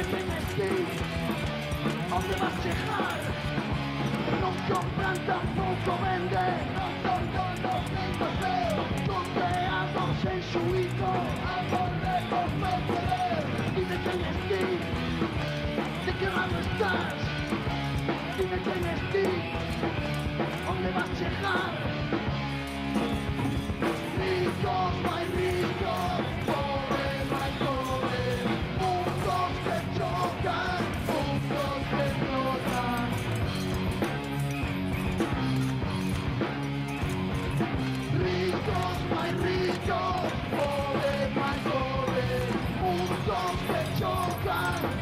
tienes que ir, ¿dónde vas a llegar? No compran, tampoco venden, no son todos lindos feos, son creados en su hijo, amor lejos no querer. Dime tienes que ir, ¿de qué lado estás? Dime tienes que ir, ¿dónde vas a llegar? Ricos, no hay ricos, pobres, no hay pobres, mundos que chocan, mundos que flotan. Ricos, no hay ricos, pobres, no hay pobres, mundos que chocan.